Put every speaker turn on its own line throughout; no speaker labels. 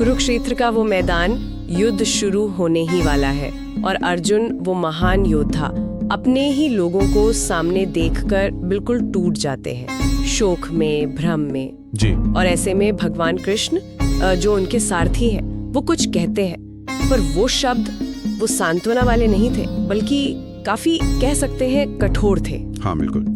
कुरुक्षेत्र का वो मैदान, युद्ध शुरू होने ही वाला है और अर्जुन वो महान योद्धा अपने ही लोगों को सामने देखकर बिल्कुल टूट जाते हैं, शोक में, भ्रम में
जी।
और ऐसे में भगवान कृष्ण जो उनके सारथी हैं वो कुछ कहते हैं, पर वो शब्द वो सांत्वना वाले नहीं थे, बल्कि काफी कह सकते हैं कठोर थे।
हाँ बिल्कुल।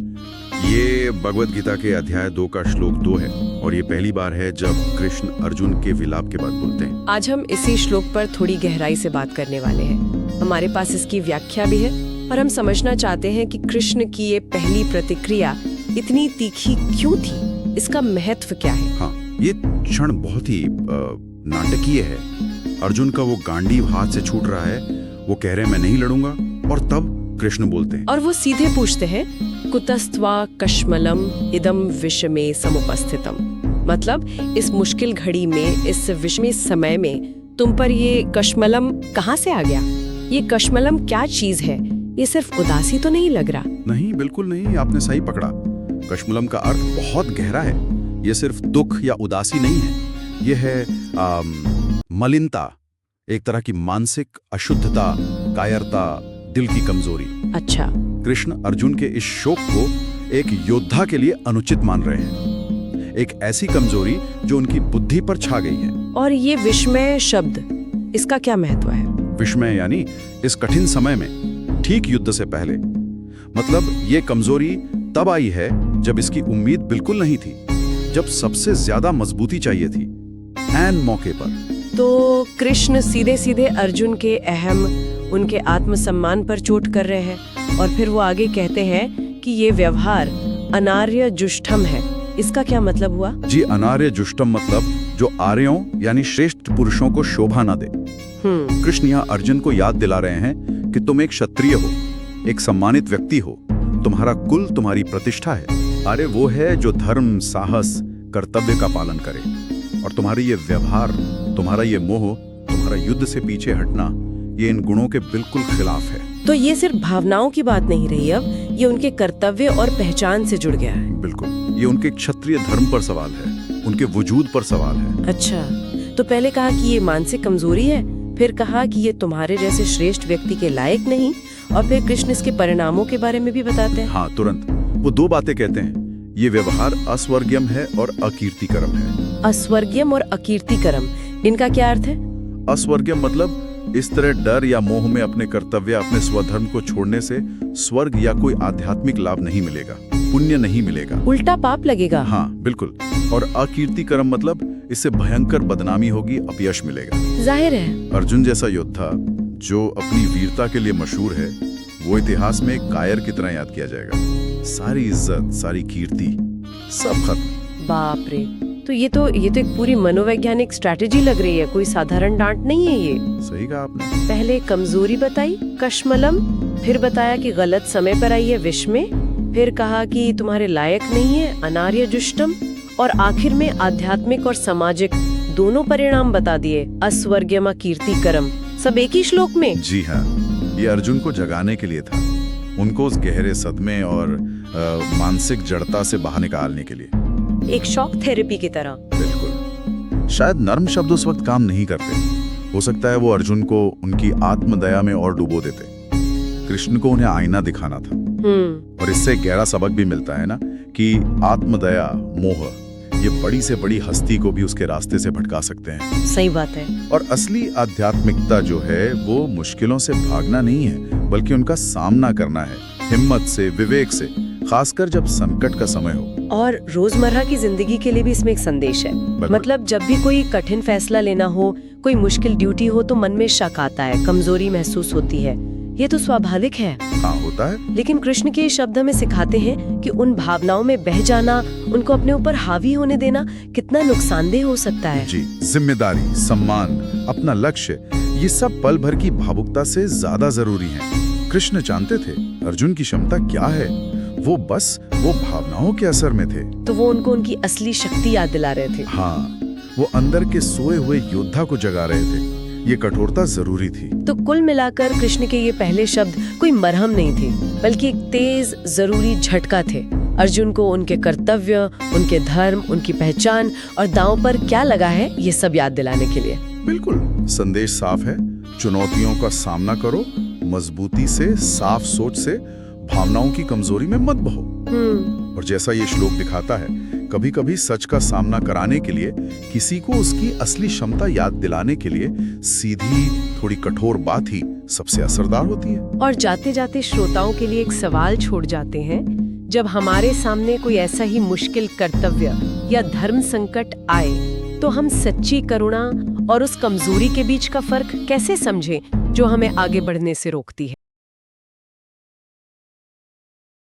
ये भगवत गीता के अध्याय 2 का श्लोक 2 है और ये पहली बार है जब कृष्ण अर्जुन के विलाप के बाद बोलते हैं।
आज हम इसी श्लोक पर थोड़ी गहराई से बात करने वाले हैं। हमारे पास इसकी व्याख्या भी है और हम समझना चाहते हैं कि कृष्ण की ये पहली प्रतिक्रिया इतनी तीखी क्यों थी, इसका महत्व क्या है।
हाँ, ये क्षण बहुत ही नाटकीय है। अर्जुन का वो गांडीव हाथ से छूट रहा है, वो कह रहे हैं मैं नहीं लड़ूंगा, और तब कृष्ण बोलते हैं
और वो सीधे पूछते हैं कुतस्त्वा कश्मलम इदम विषमे समुपस्थितम, मतलब इस मुश्किल घड़ी में, इस विषमे समय में तुम पर ये कश्मलम कहाँ से आ गया? ये कश्मलम क्या चीज है? ये सिर्फ उदासी तो नहीं लग रहा?
नहीं, बिल्कुल नहीं, आपने सही पकड़ा। कश्मलम का अर्थ बहुत गहरा है। ये सिर्फ दुख या उदासी नहीं है, ये है मलिनता, एक तरह की मानसिक अशुद्धता, कायरता, दिल की कमजोरी।
अच्छा।
कृष्ण अर्जुन के इस शोक को एक योद्धा के लिए अनुचित मान रहे हैं, एक ऐसी कमजोरी जो उनकी बुद्धि पर छा गई है।
और ये विस्मय शब्द, इसका क्या महत्व है?
विस्मय यानी इस कठिन समय में, ठीक युद्ध से पहले, मतलब ये कमजोरी तब आई है जब इसकी उम्मीद बिल्कुल नहीं थी, जब सबसे ज्यादा मजबूती चाहिए थी, ऐन मौके पर।
तो कृष्ण सीधे सीधे अर्जुन के अहम, उनके आत्मसम्मान पर चोट कर रहे हैं और फिर वो आगे कहते हैं कि ये व्यवहार अनार्य जुष्टम है। इसका क्या मतलब हुआ?
जी, अनार्य जुष्टम मतलब जो आर्यों यानी श्रेष्ठ पुरुषों को शोभा न दे। कृष्ण यहाँ अर्जुन को याद दिला रहे हैं कि तुम एक क्षत्रिय हो, एक सम्मानित व्यक्ति हो, तुम्हारा कुल तुम्हारी प्रतिष्ठा है। आर्य वो है जो धर्म, साहस, कर्तव्य का पालन करे, और तुम्हारी ये व्यवहार, तुम्हारा ये मोह, तुम्हारा युद्ध से पीछे हटना, ये इन गुणों के बिल्कुल खिलाफ है।
तो ये सिर्फ भावनाओं की बात नहीं रही, अब ये उनके कर्तव्य और पहचान से जुड़ गया है।
बिल्कुल, ये उनके क्षत्रिय धर्म पर सवाल है, उनके वजूद पर सवाल है।
अच्छा, तो पहले कहा कि ये मानसिक कमजोरी है, फिर कहा कि ये तुम्हारे जैसे श्रेष्ठ व्यक्ति के लायक नहीं, और फिर कृष्ण इसके परिणामों के बारे में भी बताते हैं।
हाँ, तुरंत वो 2 बातें कहते हैं, ये व्यवहार अस्वर्गीयम है और अकीर्तिकरम है।
अस्वर्गीयम और अकीर्तिकरम, इनका क्या अर्थ है?
अस्वर्गीयम मतलब इस तरह डर या मोह में अपने कर्तव्य, अपने स्वधर्म को छोड़ने से स्वर्ग या कोई आध्यात्मिक लाभ नहीं मिलेगा, पुण्य नहीं मिलेगा,
उल्टा पाप लगेगा।
हाँ बिल्कुल। और अकीर्तिकरम मतलब इससे भयंकर बदनामी होगी, अपयश मिलेगा।
जाहिर है
अर्जुन जैसा योद्धा जो अपनी वीरता के लिए मशहूर है, वो इतिहास में एक कायर की तरह याद किया जाएगा। सारी इज्जत, सारी कीर्ति, सब खत्म।
बाप रे, तो ये तो एक पूरी मनोवैज्ञानिक स्ट्रैटेजी लग रही है, कोई साधारण डांट नहीं है ये।
सही कहा आपने।
पहले कमजोरी बताई कश्मलम, फिर बताया कि गलत समय पर आई है विषमे, फिर कहा कि तुम्हारे लायक नहीं है अनार्य जुष्टम, और आखिर में आध्यात्मिक और सामाजिक दोनों परिणाम बता दिए, अस्वर्गीयम कीर्तिकरम, सब एक ही श्लोक में।
जी हाँ, ये अर्जुन को जगाने के लिए था, उनको उस गहरे सदमे और मानसिक जड़ता से बाहर निकालने के लिए,
एक शॉक थेरेपी की तरह।
बिल्कुल। शायद नर्म शब्द उस वक्त काम नहीं करते, हो सकता है वो अर्जुन को उनकी आत्मदया में और डुबो देते। कृष्ण को उन्हें आईना दिखाना था, और इससे गहरा सबक भी मिलता है ना, कि आत्मदया, मोह, ये बड़ी से बड़ी हस्ती को भी उसके रास्ते से भटका सकते हैं।
सही बात है।
और असली आध्यात्मिकता जो है वो मुश्किलों से भागना नहीं है, बल्कि उनका सामना करना है, हिम्मत से, विवेक से, खासकर जब संकट का समय हो।
और रोजमर्रा की जिंदगी के लिए भी इसमें एक संदेश है। मतलब जब भी कोई कठिन फैसला लेना हो, कोई मुश्किल ड्यूटी हो, तो मन में शक आता है, कमजोरी महसूस होती है, ये तो स्वाभाविक है।
हाँ, होता है।
लेकिन कृष्ण के शब्द में सिखाते हैं कि उन भावनाओं में बह जाना, उनको अपने ऊपर हावी होने देना कितना नुकसानदेह हो सकता है।
जी, जिम्मेदारी, सम्मान, अपना लक्ष्य, ये सब पल भर की भावुकता से ज्यादा जरूरी है। कृष्ण जानते थे अर्जुन की क्षमता क्या है, वो बस वो भावनाओं के असर में थे।
तो वो उनको उनकी असली शक्ति याद दिला रहे थे।
हाँ, वो अंदर के सोए हुए योद्धा को जगा रहे थे। ये कठोरता जरूरी थी।
तो कुल मिलाकर कृष्ण के ये पहले शब्द कोई मरहम नहीं थे, बल्कि एक तेज जरूरी झटका थे। अर्जुन को उनके कर्तव्य, उनके धर्म, उनकी पहचान और दांव पर क्या लगा है ये सब याद दिलाने के लिए।
बिल्कुल, संदेश साफ है। चुनौतियों का सामना करो, मजबूती से, साफ सोच से, भावनाओं की कमजोरी में मत बहो। और जैसा ये श्लोक दिखाता है, कभी कभी सच का सामना कराने के लिए, किसी को उसकी असली क्षमता याद दिलाने के लिए सीधी, थोड़ी कठोर बात ही सबसे असरदार होती है।
और जाते जाते श्रोताओं के लिए एक सवाल छोड़ जाते हैं, जब हमारे सामने कोई ऐसा ही मुश्किल कर्तव्य या धर्म संकट आए, तो हम सच्ची करुणा और उस कमजोरी के बीच का फर्क कैसे समझें जो हमें आगे बढ़ने से रोकती है।